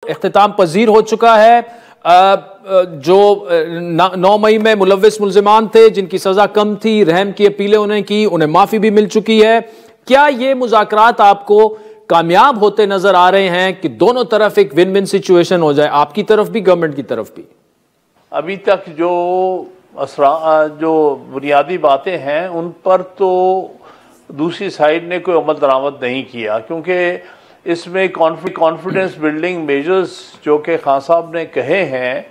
इख्तिताम पजीर हो चुका है। जो 9 मई में मुलव्विस मुल्जिमान थे जिनकी सजा कम थी, रहम की अपीलें उन्हें की, उन्हें माफी भी मिल चुकी है। क्या ये मुज़ाकरात आपको कामयाब होते नजर आ रहे हैं कि दोनों तरफ एक विन विन सिचुएशन हो जाए, आपकी तरफ भी गवर्नमेंट की तरफ भी? अभी तक जो बुनियादी बातें हैं उन पर तो दूसरी साइड ने कोई अमल दरामद नहीं किया, क्योंकि इसमें कॉन्फिडेंस बिल्डिंग मेजर्स जो कि खान साहब ने कहे हैं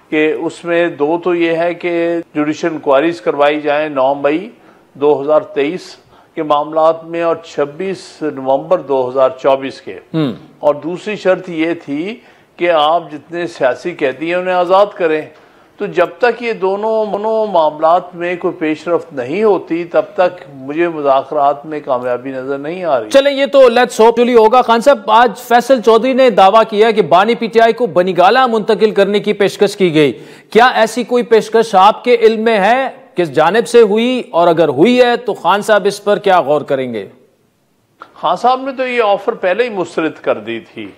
कि उसमें दो तो ये है कि जुडिशल इंक्वायरीज करवाई जाएं 9 मई 2023 के मामलात में और 26 नवंबर 2024 के, और दूसरी शर्त ये थी कि आप जितने सियासी कैदी हैं उन्हें आज़ाद करें। तो जब तक ये दोनों मामलात में कोई पेशरफ्त नहीं होती तब तक मुझे मुज़ाकरात में कामयाबी नजर नहीं आ रही। चलें, ये तो लेट्स होप होगा। खान साहब, आज फैसल चौधरी ने दावा किया कि बानी पीटीआई को बनीगाला मुंतकिल करने की पेशकश की गई। क्या ऐसी कोई पेशकश आपके इल्म में है? किस जानिब से हुई, और अगर हुई है तो खान साहब इस पर क्या गौर करेंगे? खान साहब ने तो ये ऑफर पहले ही मुस्तरद कर दी थी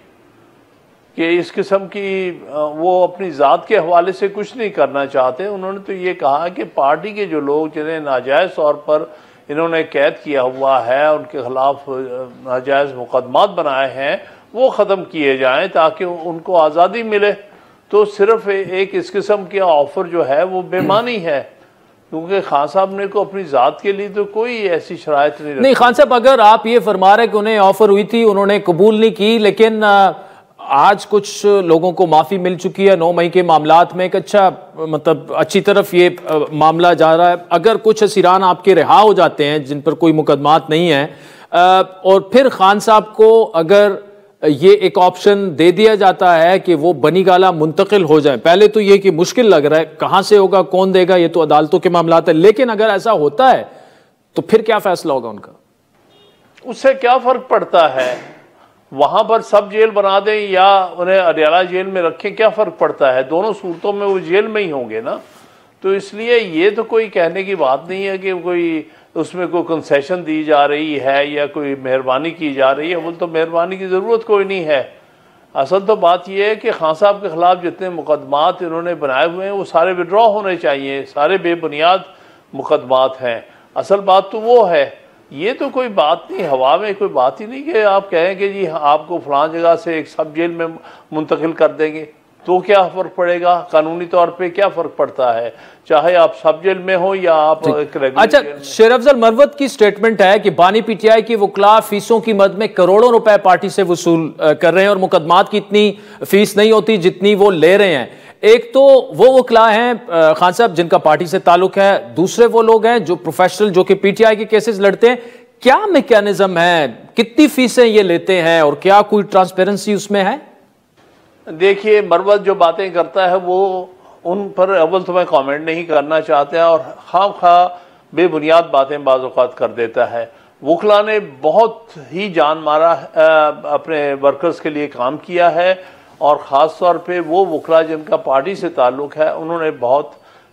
कि इस किस्म की वो अपनी ज़ात के हवाले से कुछ नहीं करना चाहते। उन्होंने तो ये कहा कि पार्टी के जो लोग जिन्हें नाजायज़ तौर पर इन्होंने कैद किया हुआ है, उनके खिलाफ नाजायज़ मुकदमात बनाए हैं, वो ख़त्म किए जाएं ताकि उनको आज़ादी मिले। तो सिर्फ एक इस किस्म के ऑफर जो है वो बेमानी है, क्योंकि खान साहब ने को अपनी ज़ात के लिए तो कोई ऐसी शराइत नहीं। खान साहब, अगर आप ये फरमा रहे कि उन्हें ऑफर हुई थी, उन्होंने कबूल नहीं की, लेकिन आज कुछ लोगों को माफी मिल चुकी है 9 मई के मामलात में, एक अच्छा मतलब अच्छी तरफ ये मामला जा रहा है। अगर कुछ असीरान आपके रिहा हो जाते हैं जिन पर कोई मुकदमात नहीं है, और फिर खान साहब को अगर ये एक ऑप्शन दे दिया जाता है कि वो बनीगाला मुंतकिल हो जाए, पहले तो ये कि मुश्किल लग रहा है, कहां से होगा, कौन देगा, ये तो अदालतों के मामलात है, लेकिन अगर ऐसा होता है तो फिर क्या फैसला होगा उनका? उससे क्या फर्क पड़ता है? वहां पर सब जेल बना दें या उन्हें अडयाला जेल में रखें, क्या फर्क पड़ता है? दोनों सूरतों में वो जेल में ही होंगे ना। तो इसलिए ये तो कोई कहने की बात नहीं है कि कोई उसमें कोई कंसेशन दी जा रही है या कोई मेहरबानी की जा रही है। वो तो मेहरबानी की ज़रूरत कोई नहीं है। असल तो बात यह है कि खान साहब के खिलाफ जितने मुकदमात इन्होंने बनाए हुए हैं वो सारे विड्रॉ होने चाहिए, सारे बेबुनियाद मुकदमात हैं। असल बात तो वो है, ये तो कोई बात नहीं, हवा में कोई बात ही नहीं कि आप कहें कि जी आपको फलां जगह से एक सब जेल में मुंतकिल कर देंगे, तो क्या फ़र्क पड़ेगा? कानूनी तौर पे क्या फ़र्क पड़ता है, चाहे आप सब जेल में हो या आप एक रेगुलर। अच्छा, शेर अफजल मरवत की स्टेटमेंट है कि बानी पीटीआई की वकला फीसों की मद में करोड़ों रुपए पार्टी से वसूल कर रहे हैं और मुकदमात की इतनी फीस नहीं होती जितनी वो ले रहे हैं। एक तो वो वकला हैं खान साहब जिनका पार्टी से ताल्लुक है, दूसरे वो लोग हैं जो प्रोफेशनल जो कि पीटीआई के केसेस लड़ते हैं। क्या मैकेनिज्म है, कितनी फीसें ये लेते हैं और क्या कोई ट्रांसपेरेंसी उसमें है? देखिए, मरवत जो बातें करता है वो उन पर अव्वल तो मैं कमेंट नहीं करना चाहता और खा बेबुनियाद बातें बाज़ औक़ात कर देता है। वकला ने बहुत ही जान मारा अपने वर्कर्स के लिए काम किया है, और ख़ास तौर पे वो वकला जिनका पार्टी से ताल्लुक़ है उन्होंने बहुत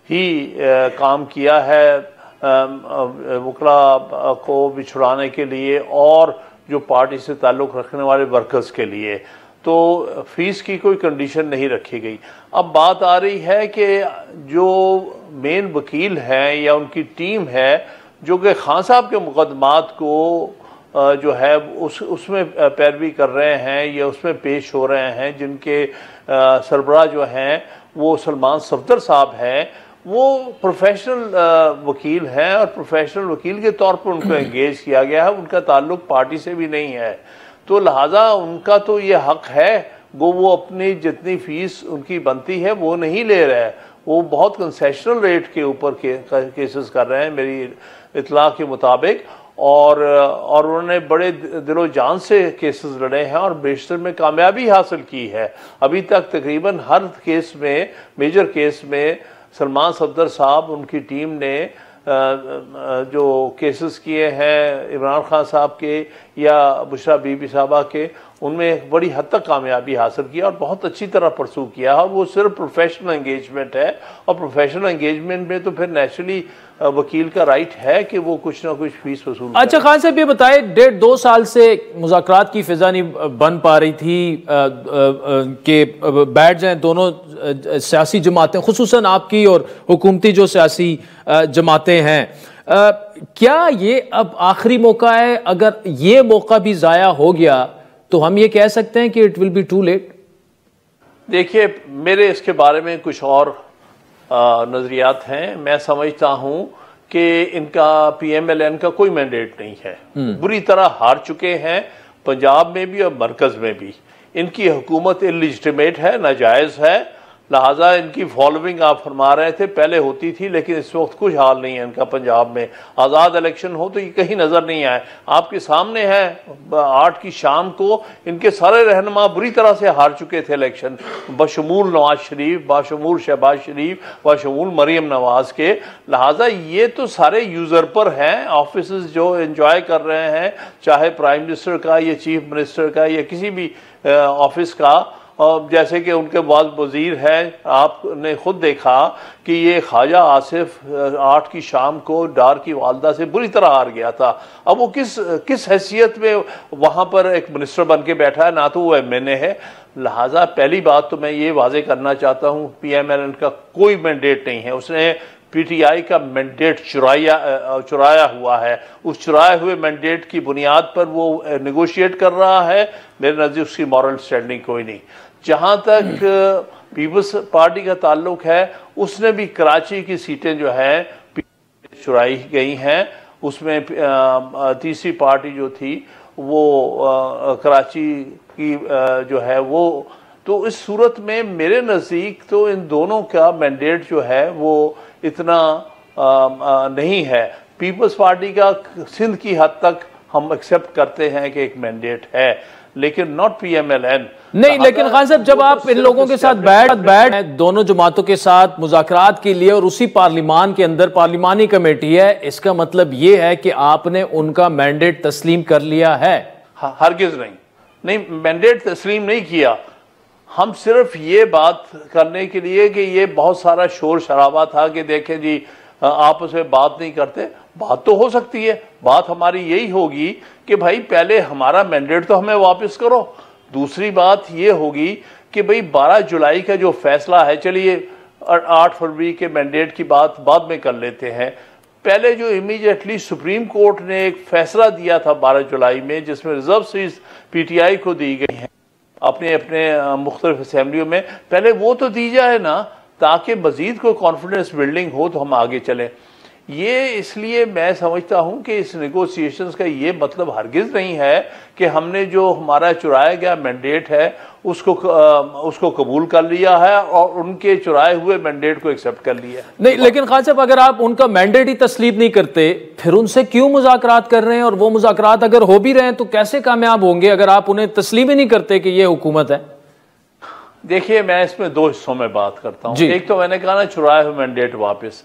ही काम किया है वकला को बिछुड़ाने के लिए और जो पार्टी से ताल्लुक़ रखने वाले वर्कर्स के लिए। तो फीस की कोई कंडीशन नहीं रखी गई। अब बात आ रही है कि जो मेन वकील हैं या उनकी टीम है जो कि खान साहब के मुकदमात को जो है उसमें पैरवी कर रहे हैं या उसमें पेश हो रहे हैं, जिनके सरबराह जो हैं वो सलमान सफदर साहब हैं, वो प्रोफेशनल वकील हैं और प्रोफेशनल वकील के तौर पर उनको एंगेज किया गया है। उनका ताल्लुक पार्टी से भी नहीं है, तो लिहाजा उनका तो ये हक है वो अपनी जितनी फीस उनकी बनती है वो नहीं ले रहे हैं। वो बहुत कंसेशनल रेट के ऊपर केसेस कर रहे हैं मेरी इतला के मुताबिक, और उन्होंने बड़े दिलो जान से केसेस लड़े हैं और बेशतर में कामयाबी हासिल की है। अभी तक तकरीबन हर केस में, मेजर केस में सलमान सफदर साहब उनकी टीम ने जो केसेस किए हैं इमरान खान साहब के या बुशरा बीबी साहबा के, उनमें बड़ी हद तक कामयाबी हासिल किया और बहुत अच्छी तरह परसू किया। और वो सिर्फ प्रोफेशनल एंगेजमेंट है, और प्रोफेशनल एंगेजमेंट में तो फिर नेचुरली वकील का राइट है कि वो कुछ ना कुछ फीस वसूल। अच्छा खान साहब ये बताए, 1.5-2 साल से मुज़ाकरात की फिजा नहीं बन पा रही थी कि बैठ जाएं दोनों सियासी जमातें, खुसूसन आपकी और हुकूमती जो सियासी जमातें हैं। क्या ये अब आखिरी मौका है? अगर ये मौका भी ज़ाया हो गया तो हम ये कह सकते हैं कि it will be too late? देखिए, मेरे इसके बारे में कुछ और नजरियात हैं। मैं समझता हूं कि इनका PMLN का कोई मैंडेट नहीं है। बुरी तरह हार चुके हैं पंजाब में भी और मरकज में भी। इनकी हुकूमत इलिजिटिमेट है, नाजायज है, लिहाजा इनकी फॉलोइंग आप फरमा रहे थे पहले होती थी, लेकिन इस वक्त कुछ हाल नहीं है इनका। पंजाब में आज़ाद इलेक्शन हो तो ये कहीं नज़र नहीं आए। आपके सामने है 8 की शाम को इनके सारे रहनुमा बुरी तरह से हार चुके थे इलेक्शन, बशमूल नवाज शरीफ, बाशमूल शहबाज शरीफ, बाशमूल मरीम नवाज के। लिहाजा ये तो सारे यूज़र पर हैं, ऑफिस जो एंजॉय कर रहे हैं, चाहे प्राइम मिनिस्टर का या चीफ मिनिस्टर का या किसी भी ऑफिस का। और जैसे कि उनके बाद वजीर हैं, आपने खुद देखा कि ये ख्वाजा आसिफ 8 की शाम को डार की वालदा से बुरी तरह हार गया था। अब वो किस हैसियत में वहाँ पर एक मिनिस्टर बन के बैठा है, ना तो वो MNA है। लिहाजा पहली बात तो मैं ये वाजे करना चाहता हूँ, PMLN का कोई मैंडेट नहीं है। उसने PTI का मैंडेट चुराया हुआ है। उस चुराए हुए मैंडेट की बुनियाद पर वो नेगोशिएट कर रहा है। मेरे नज़दीक उसकी मॉरल स्टैंडिंग कोई नहीं। जहाँ तक पीपल्स पार्टी का ताल्लुक है, उसने भी कराची की सीटें जो है चुराई गई हैं। उसमें तीसरी पार्टी जो थी वो कराची की जो है वो, तो इस सूरत में मेरे नज़दीक तो इन दोनों का मैंडेट जो है वो इतना नहीं है। पीपल्स पार्टी का सिंध की हद तक हम एक्सेप्ट करते हैं कि एक मैंडेट है, लेकिन नॉट PMLN नहीं। लेकिन खान साहब, जब आप इन लोगों के साथ बैठ दोनों जमातों के साथ मुज़ाकरात के लिए और उसी पार्लिमान के अंदर पार्लिमानी कमेटी है, इसका मतलब ये है कि आपने उनका मैंडेट तस्लीम कर लिया है? हरगिज नहीं, मैंडेट तस्लीम नहीं किया। हम सिर्फ ये बात करने के लिए कि ये बहुत सारा शोर शराबा था कि देखें जी आपस में बात नहीं करते। बात तो हो सकती है, बात हमारी यही होगी कि भाई पहले हमारा मैंडेट तो हमें वापस करो। दूसरी बात ये होगी कि भाई 12 जुलाई का जो फैसला है, चलिए 8 फरवरी के मैंडेट की बात बाद में कर लेते हैं। पहले जो इमीडिएटली सुप्रीम कोर्ट ने एक फैसला दिया था 12 जुलाई में, जिसमें रिजर्व सीट्स PTI को दी गई हैं अपने अपने मुख्तलिफ असेंबलियों में, पहले वो तो दी जाए ना, ताकि मजीद कोई कॉन्फिडेंस बिल्डिंग हो तो हम आगे चलें। ये इसलिए मैं समझता हूं कि इस नेगोशिएशंस का ये मतलब हरगिज नहीं है कि हमने जो हमारा चुराया गया मैंडेट है उसको कबूल कर लिया है और उनके चुराए हुए मैंडेट को एक्सेप्ट कर लिया नहीं। लेकिन खान साहब, अगर आप उनका मैंडेट ही तस्लीम नहीं करते, फिर उनसे क्यों मुज़ाकरात कर रहे हैं? और वो मुज़ाकरात अगर हो भी रहे हैं तो कैसे कामयाब होंगे अगर आप उन्हें तस्लीम ही नहीं करते कि ये हुकूमत है? देखिए, मैं इसमें 2 हिस्सों में बात करता हूँ। एक तो मैंने कहा ना चुराए हुए मैंडेट वापस,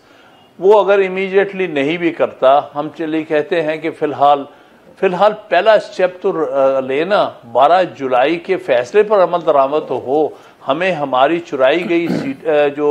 वो अगर इमीडिएटली नहीं भी करता, हम चलिए कहते हैं कि फिलहाल पहला स्टेप तो लेना, 12 जुलाई के फैसले पर अमल दरामद तो हो। हमें हमारी चुराई गई सीट जो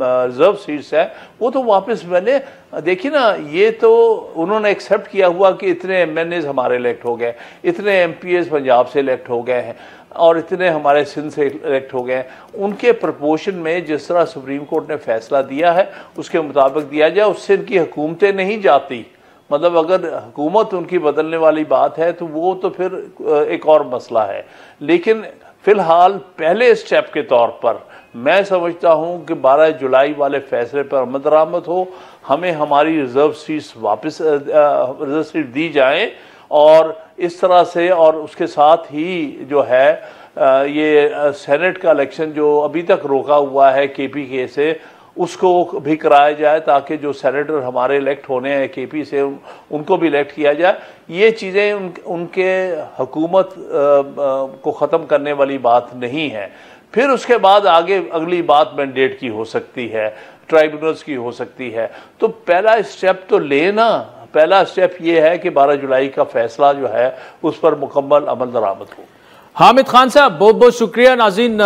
रिजर्व सीट्स है वो तो वापस, मैंने देखिए ना, ये तो उन्होंने एक्सेप्ट किया हुआ कि इतने MNAs हमारे इलेक्ट हो गए, इतने MPs पंजाब से इलेक्ट हो गए हैं और इतने हमारे सिंध से इलेक्ट हो गए। उनके प्रपोर्शन में जिस तरह सुप्रीम कोर्ट ने फैसला दिया है उसके मुताबिक दिया जाए, उससे इनकी हुकूमतें नहीं जाती। मतलब अगर हुकूमत उनकी बदलने वाली बात है तो वो तो फिर एक और मसला है। लेकिन फिलहाल पहले स्टेप के तौर पर मैं समझता हूं कि 12 जुलाई वाले फैसले पर अमल दरामद हो, हमें हमारी रिजर्व सीट्स वापस रिजर्व सीट दी जाए और इस तरह से, और उसके साथ ही जो है ये सेनेट का इलेक्शन जो अभी तक रोका हुआ है KPK से, उसको भी कराया जाए ताकि जो सेनेटर हमारे इलेक्ट होने हैं KP से उनको भी इलेक्ट किया जाए। ये चीज़ें उनके हुकूमत को ख़त्म करने वाली बात नहीं है। फिर उसके बाद आगे अगली बात मैंडेट की हो सकती है, ट्राइब्यूनल्स की हो सकती है। तो पहला स्टेप तो लेना, पहला स्टेप ये है कि 12 जुलाई का फैसला जो है उस पर मुकम्मल अमल दरामद हो। हामिद खान साहब, बहुत बहुत शुक्रिया। नाज़रीन,